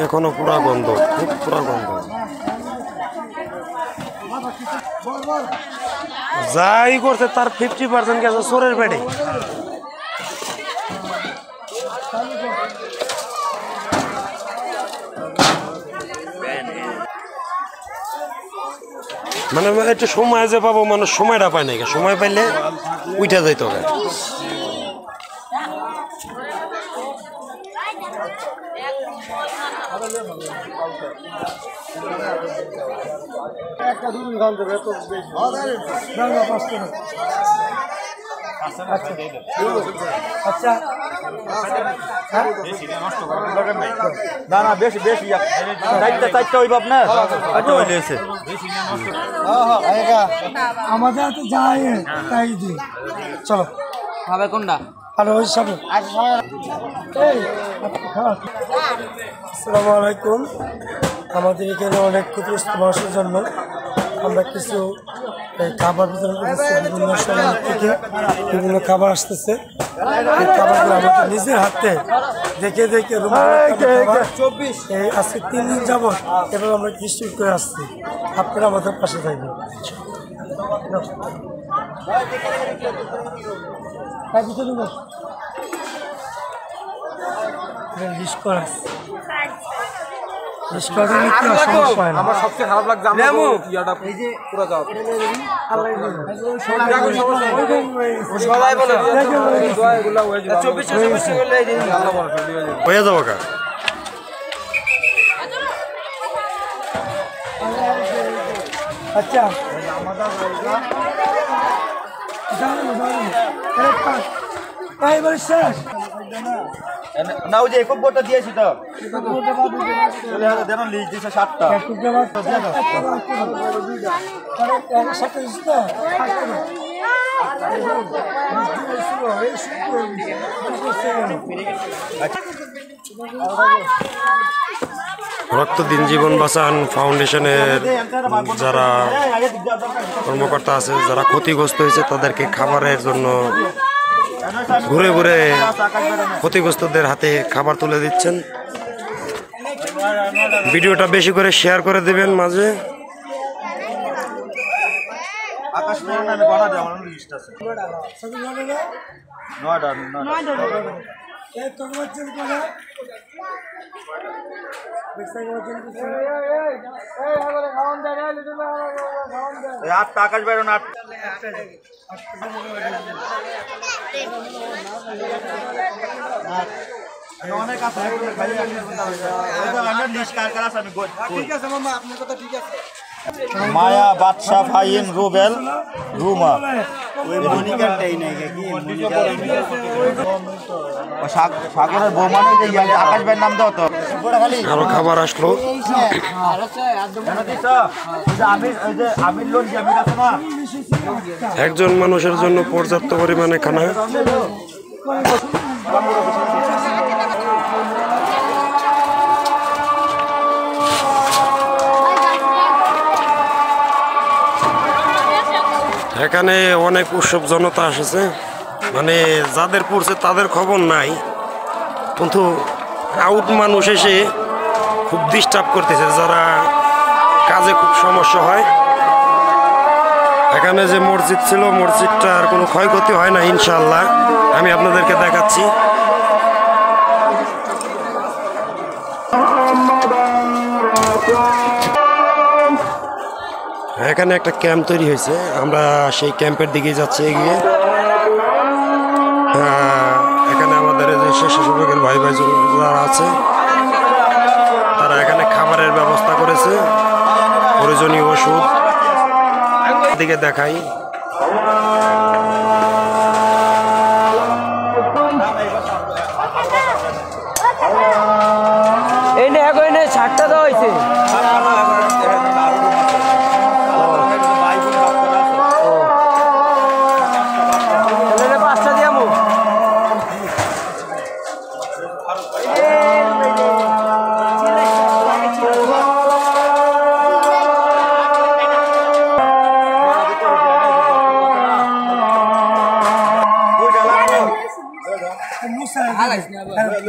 এখনো পুরা গন্ধ, খুব পুরা গন্ধ। যাই করছে তার 50% গেছে চোরের পেটে। মানে একটু সময় যে পাবো, মানুষ সময়টা পায় না, সময় পাইলে উঠা যাইত হবে। না না বেশি বেশি চারটা হইব আপনার আমাদের হাতে যাই তাই দিই। চলো খাবে কোনটা? আসসালামু আলাইকুম। আমাদের এখানে অনেক ক্ষতিগ্রস্ত মানুষের জন্য আমরা কিছু খাবার বিতরণ করতেছি। বিভিন্ন সময় থেকে বিভিন্ন খাবার আসতেছে। এই খাবারগুলো আমাদের নিজের হাতে দেখে দেখে আজকে 3 দিন যাবত এবার আমরা ডিস্ট্রিবিউট করে আসছি। আপনারা আমাদের পাশে থাকবেন। আমার সবচেয়ে খারাপ লাগছে হয়ে যাবো কা আচ্ছা এবার শেষ না ওই যে একক বোর্ডটা দিয়েছি তো দেন লিস্ট দিয়েছে 7টা রক্ত দিন জীবন বাঁচান ফাউন্ডেশনের যারা কর্মকর্তা আছে, যারা ক্ষতিগ্রস্ত হয়েছে তাদেরকে খাবারের জন্য ঘুরে ঘুরে ক্ষতিগ্রস্তদের হাতে খাবার তুলে দিচ্ছেন। ভিডিওটা বেশি করে শেয়ার করে দেবেন মাঝে। আকাশ বাইরে না অনেক আছে মায়া বাদশা ফাইন রুবেল রুমা সাগরের বৌমানে আকাশ ভাইয়ের নাম দাও তো। আরো খাবার আসলো। একজন মানুষের জন্য পর্যাপ্ত পরিমাণে খানা। এখানে অনেক উৎসব জনতা এসেছে, মানে যাদের পড়ছে তাদের খবর নাই, কিন্তু আউট মানুষ এসে খুব ডিস্টার্ব করতেছে, যারা কাজে খুব সমস্যা হয়। এখানে যে মসজিদ ছিল, মসজিদটার কোনো ক্ষয়ক্ষতি হয় না ইনশাআল্লাহ, আমি আপনাদেরকে দেখাচ্ছি। এখানে একটা ক্যাম্প তৈরি হয়েছে, আমরা সেই ক্যাম্পের দিকে যাচ্ছি এগিয়ে। এখানে আমাদের যে স্বেচ্ছাসেবকের ভাই ভাই যারা আছে তারা এখানে খাবারের ব্যবস্থা করেছে, প্রয়োজনীয় ওষুধ দিকে দেখাই।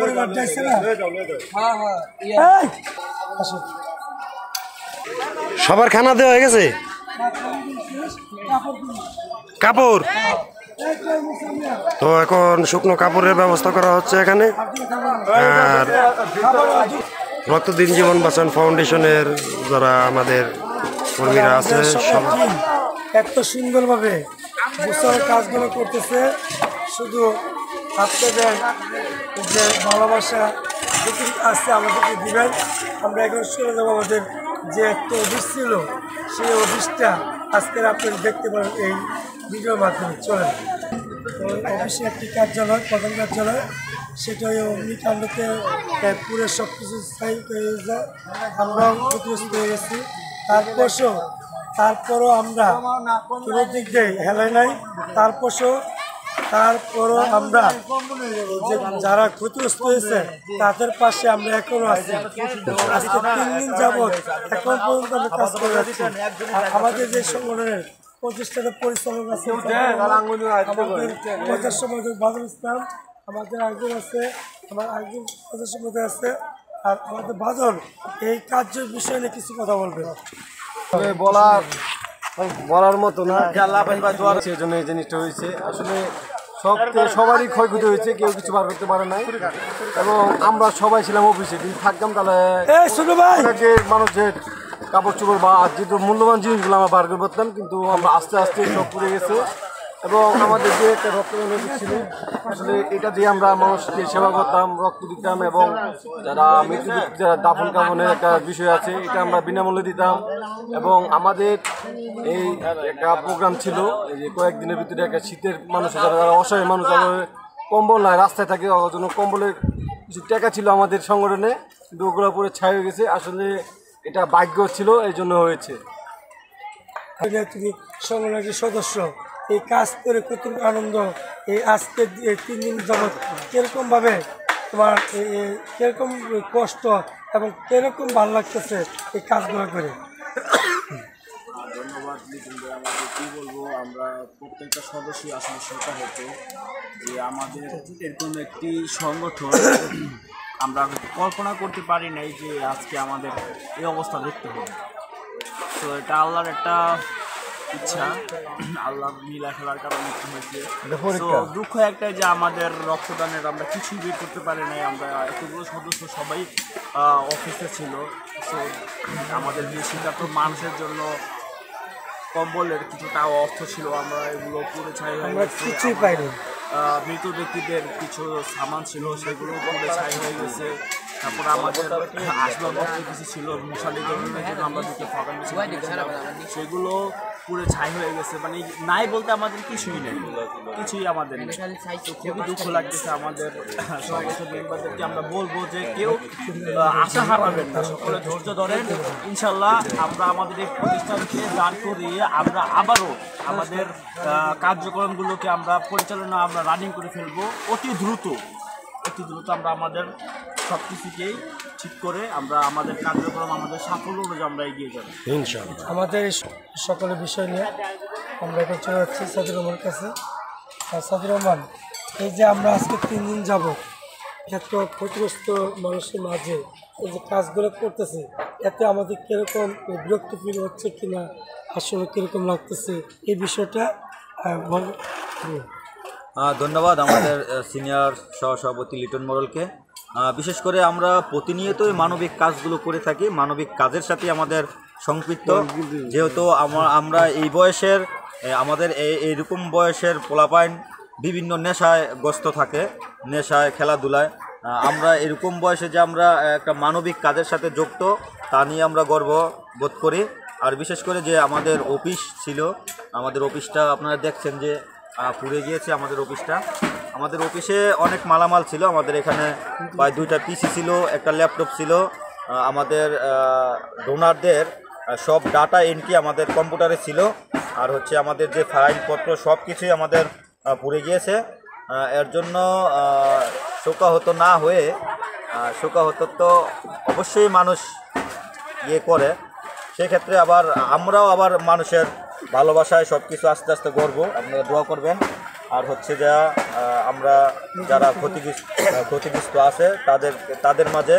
পরিবার যাইছে না এই, আসো। সবার খানা দেওয়া হয়ে গেছে? কাপড় তো এখন শুকনো কাপড়ের ব্যবস্থা করা হচ্ছে এখানে। আর রক্তদিন জীবন বাঁচান ফাউন্ডেশনের যারা আমাদের কর্মীরা আছে সব এত সুন্দরভাবে গোছানোর কাজগুলো করতেছে। শুধু আপনাদের যে ভালোবাসা যেটুকু আছে আমাদেরকে দিবেন। আমরা এখন শুনে যাবো আমাদের যে একটা অফিস ছিল সেই অফিসটা আজকের আপনারা দেখতে পারেন এই ভিডিওর মাধ্যমে। চলেন, তো অফিসে একটি কার্যালয়, প্রধান কার্যালয়, সেটা ওই অগ্নিকাণ্ডতে পুরো সব কিছু স্থায়ী হয়ে যায়। আমরাও ক্ষতিগ্রস্ত হয়ে গেছি। তারপরও আমরা কোনো দিক দিয়ে হেলাই নাই। তারপরও আমরা যে যারা ক্ষতিগ্রস্ত হয়েছে তাদের পাশে আমরা এখনো আছি। আজকে 3 দিন যাবৎ এখন পর্যন্ত আমরা কাজ করে যাচ্ছি। আর আমাদের যে সংগঠনের প্রতিষ্ঠাতা পরিচালক আছে আমাদের প্রচার সম্পাদক বাদল ইসলাম, আমাদের একজন আছে, আমার একজন প্রচার সম্পাদক আছে, আর আমাদের বাদল এই কার্যের বিষয় নিয়ে কিছু কথা বলবে। বলার মতো না, সেই জন্য এই জিনিসটা হয়েছে। আসলে সবারই ক্ষয়ক্ষতি হয়েছে, কেউ কিছু বার করতে পারে নাই। এবং আমরা সবাই ছিলাম অফিসে, যদি থাকতাম তাহলে মানুষের কাপড় চোপড় বা যেহেতু মূল্যবান জিনিসগুলো আমরা বার করে পারতাম, কিন্তু আমরা আস্তে আস্তে সব পুড়ে গেছে। এবং আমাদের যে একটা রক্তদান ছিল, আসলে এটা দিয়ে আমরা মানুষকে সেবা করতাম, রক্ত দিতাম। এবং যারা যারা দাফন কাফনের একটা বিষয় আছে, এটা আমরা বিনামূল্যে দিতাম। এবং আমাদের এই একটা প্রোগ্রাম ছিল, এই যে কয়েকদিনের ভিতরে একটা শীতের মানুষ যারা অসহায় মানুষ, যারা কম্বল নাই, রাস্তায় থাকে, ওর জন্য কম্বলের কিছু টাকা ছিল আমাদের সংগঠনে, কিন্তু ওগুলো পরে ছাই হয়ে গেছে। আসলে এটা ভাগ্য ছিল, এই জন্য হয়েছে। তুমি সংগঠনের সদস্য, এই কাজ করে কতটুকু আনন্দ, এই আজকে 3 দিন যাবৎ কিরকমভাবে তোমার কিরকম কষ্ট এবং কিরকম ভালো লাগতেছে এই কাজগুলো করে? ধন্যবাদ লিটন ভাই। আমাদের কী বলবো, আমরা প্রত্যেকটা সদস্যই আসলে সেটা হতো যে আমাদের এরকম একটি সংগঠন আমরা কল্পনা করতে পারি নাই যে আজকে আমাদের এই অবস্থা দেখতে হবে। তো এটা আল্লাহর একটা ইচ্ছা, আল্লাহ নীলা খেলার কারণে হয়েছে। তো দুঃখ একটাই যে আমাদের রক্তদানের আমরা কিছুই বের করতে পারি নাই। আমরা এতগুলো সদস্য সবাই অফিসে ছিল। তো আমাদের যে শীতার্থ মানুষের জন্য কম্বলের কিছুটা অর্থ ছিল, আমরা এগুলো পুরো ছাই হয়ে গেছে। কিছুই পাইনি। মৃত ব্যক্তিদের কিছু সামান ছিল, সেগুলো পুরো ছাই হয়ে গেছে। তারপরে আমাদের আসবাবপত্র কিছু ছিল, মশালিদের জন্য আমরা দুটো ফাঁকান ছিলাম, সেগুলো পুরো ছাই হয়ে গেছে। মানে নাই বলতে আমাদের কিছুই নেই, কিছুই আমাদের নেই। তো খুবই দুঃখ লাগতেছে আমাদের সংগঠন মেম্বারদেরকে। আমরা বলবো যে কেউ আশা হারাবেন না, সকলে ধৈর্য ধরেন। ইনশাল্লাহ আমরা আমাদের এই প্রতিষ্ঠানকে দাঁড় করিয়ে আমরা আবারও আমাদের কার্যক্রমগুলোকে আমরা রানিং করে ফেলবো অতি দ্রুত আমরা আমাদের সব কিছুকেই ঠিক করে আমরা আমাদের কার্যক্রম, আমাদের সাফল্য অনুযায়ী আমরা এগিয়ে যাব ইনশাআল্লাহ। আমাদের সকলের বিষয় নিয়ে আমরা এখন চলে যাচ্ছি সাদির রহমানের কাছে। আর সাদির রহমান, এই যে আমরা আজকে 3 দিন যাব এত ক্ষতিগ্রস্ত মানুষের মাঝে এই যে কাজগুলো করতেছি, এতে আমাদের কীরকম বিরক্ত ফিল হচ্ছে কিনা, আসলে কীরকম লাগতেছে এই বিষয়টা বল। ধন্যবাদ আমাদের সিনিয়র সহসভাপতি লিটন মোড়লকে। বিশেষ করে আমরা প্রতিনিয়তই মানবিক কাজগুলো করে থাকি, মানবিক কাজের সাথে আমাদের সম্পৃক্ত। যেহেতু আমরা এই বয়সের, আমাদের এইরকম বয়সের পোলাপাইন বিভিন্ন নেশায় গ্রস্ত থাকে, নেশায়, খেলাধুলায়। আমরা এরকম বয়সে যে আমরা একটা মানবিক কাজের সাথে যুক্ত, তা নিয়ে আমরা গর্ব বোধ করি। আর বিশেষ করে যে আমাদের অফিস ছিল, আমাদের অফিসটা আপনারা দেখছেন যে পুড়ে গিয়েছে। আমাদের অফিসে অনেক মালামাল ছিল। আমাদের এখানে প্রায় 2টা পিসি ছিল, একটা ল্যাপটপ ছিল। আমাদের ডোনারদের সব ডাটা এন্ট্রি আমাদের কম্পিউটারে ছিল। আর হচ্ছে আমাদের যে ফাইলপত্র সব কিছুই আমাদের পুড়ে গিয়েছে। এর জন্য শোকাহত না হয়ে, শোকাহত তো অবশ্যই মানুষ করে, সেক্ষেত্রে আমরাও মানুষের ভালোবাসায় সব কিছু আস্তে আস্তে গড়ব। আপনারা দোয়া করবেন। আর হচ্ছে যা আমরা যারা ক্ষতিগ্রস্ত আছে তাদের মাঝে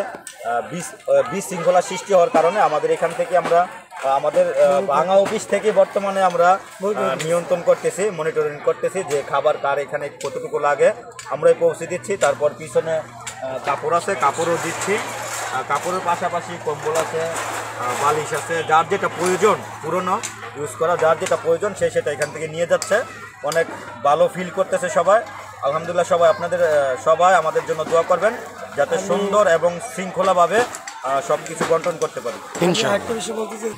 বিশৃঙ্খলা সৃষ্টি হওয়ার কারণে আমাদের এখান থেকে আমরা আমাদের ভাঙা অফিস থেকে বর্তমানে আমরা নিয়ন্ত্রণ করতেছি, মনিটরিং করতেছি যে খাবার কার এখানে কতটুকু লাগে আমরাই পৌঁছে দিচ্ছি। তারপর পিছনে কাপড় আছে, কাপড়ও দিচ্ছি। কাপড়ের পাশাপাশি কম্বল আছে, বালিশ আছে, যার যেটা প্রয়োজন পুরনো ইউজ করা যার যেটা প্রয়োজন সে সেটা এখান থেকে নিয়ে যাচ্ছে। অনেক ভালো ফিল করতেছে সবাই, আলহামদুলিল্লাহ। সবাই আমাদের জন্য দোয়া করবেন যাতে সুন্দর এবং শৃঙ্খলাভাবে সব কিছু বন্টন করতে পারি। একটা বিষয় বলতে চাই,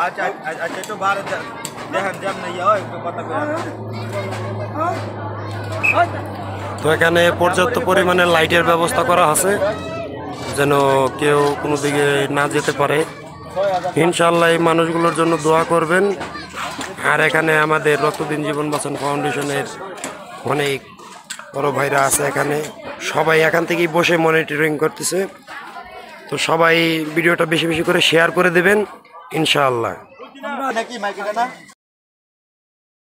আচ্ছা একটু বার দেখেন যেমন একটু কথা তো এখানে পর্যাপ্ত পরিমাণে লাইটের ব্যবস্থা করা আছে যেন কেউ কোনো দিকে না যেতে পারে। ইনশাআল্লাহ এই মানুষগুলোর জন্য দোয়া করবেন। আর এখানে আমাদের রক্তদিন জীবন বাঁচান ফাউন্ডেশনের অনেক বড় ভাইরা আছে, এখানে সবাই এখান থেকেই বসে মনিটরিং করতেছে। তো সবাই ভিডিওটা বেশি বেশি করে শেয়ার করে দেবেন ইনশাআল্লাহ। নাকি মাইকেটা না